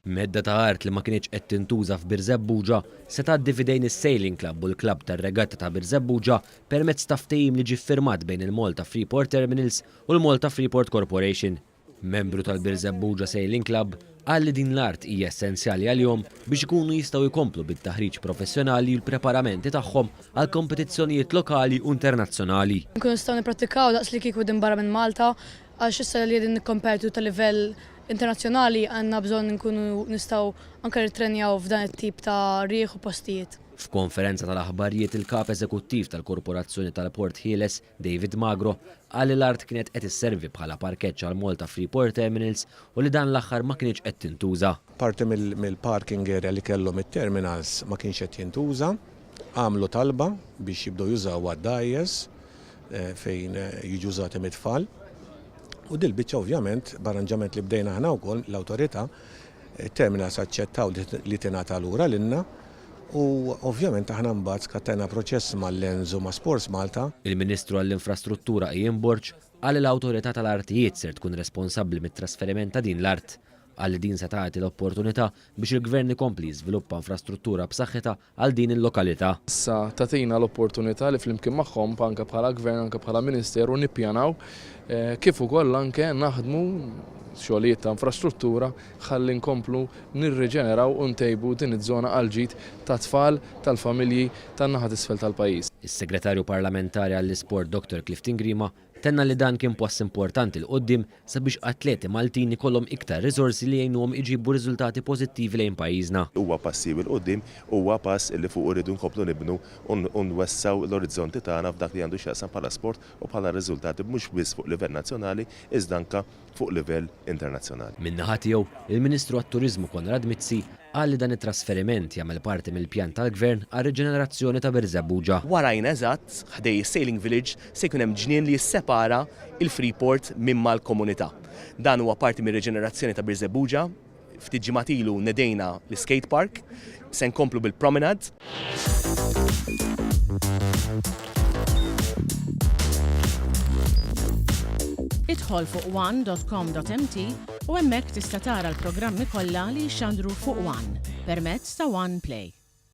Medda ta' art li ma kienx qed tintuża f'Birzebbuġa se tgħaddi f'idejn is-Sailing Club u l-klabb tar-regatta ta' Birzebbuġa permezz ta' ftehim li ġie ffirmat bejn il-Malta Freeport Terminals u l-Malta Freeport Corporation. Membru tal-Birzebbuġa Sailing Club qal li din l-art hija essenzjali għalihom biex ikunu jistgħu jkomplu bit-taħriġ professjonali u l-preparamenti tagħhom għal kompetizzjonijiet lokali u internazzjonali. Nkunu nistgħu nipprattikaw daqs li kieku din barra minn Malta għax issa li qegħdin nikkompetu ta' livell internazzjonali għandna bżonn nkunu nistgħu anke nittrenjaw f'dan it-tip ta' rieħ u postijiet. F'konferenza tal-aħbarijiet il-kap eżekuttiv tal-Korporazzjoni tal-Port Ħieles, David Magro, qal li l-art kienet qed isservi bħala parkeġġ għal Malta Freeport Terminals u li dan l-aħħar ma kienx qed tintuża. Parti mill-parking area li kellhom it-terminals ma kienx qed jintuża, għamlu talba biex jibdew jużaw għad-dajjes fejn jiġu użati mit-tfal. U dil-biċċa ovvjament b'arranġament li bdejna aħna wkoll l-awtorità terminals aċċettaw li tingħata lura lilna u ovvjament aħna mbagħad skattajna proċess mal-Lenzu ma' Sports Malta. Il-Ministru għall-Infrastruttura Ian Borg qal li l-awtorità tal-artijiet ser tkun responsabbli mit-trasferiment ta' din l-art. Qal li din se tagħti l-opportunità biex il-Gvern ikompli jiżviluppa infrastruttura b'saħħitha għal din il-lokalità. Issa tagħtina l-opportunità li flimkien magħhom anke bħala Gvern anke bħala Ministeru nippjanaw kif ukoll anke naħdmu xogħlijiet ta' infrastruttura ħalli nkomplu nirriġeneraw u ntejbu din iż-żona għal ġid ta' tfal tal-familji tan-naħa t'isfel tal-pajjiż. Is-Segretarju Parlamentari għall-Isport Dr. Clifton Grima tenna li dan kien pass importanti l-qoddim sabiex atleti Maltin ikollhom iktar riżorsi li jgħinuhom iġibu riżultati pożittivi lejn pajjiżna. Huwa passiv il-qoddim, huwa pass li fuq iridu nkomplu nibnu u nwessaw l-orizzonti tagħna f'dak li għandu x'jaqsam bħala sport u bħala riżultati mhux biss fuq livell nazzjonali iżda anke fuq livell internazzjonali. Min-naħa tiegħu, il-Ministru għat-Turiżmu Konrad Mizzi qal li dan it-trasferiment jagħmel parti mill-pjan tal-Gvern għar-riġenerazzjoni ta' Birzebbuġa. Warajna eżatt ħdej is-Sailing Village se jkun hemm ġnien li jissepara il-Freeport minn mal-komunità. Dan huwa parti mir-riġenerazzjoni ta' Birzebbuġa. Ftit ġimgħat ilu nedejna l-skate park, se nkomplu bil-promenade. Idħol fuq one.com.mt u hemmhekk tista' tara l-programmi kollha li jxandru fuq One permezz ta' One Play.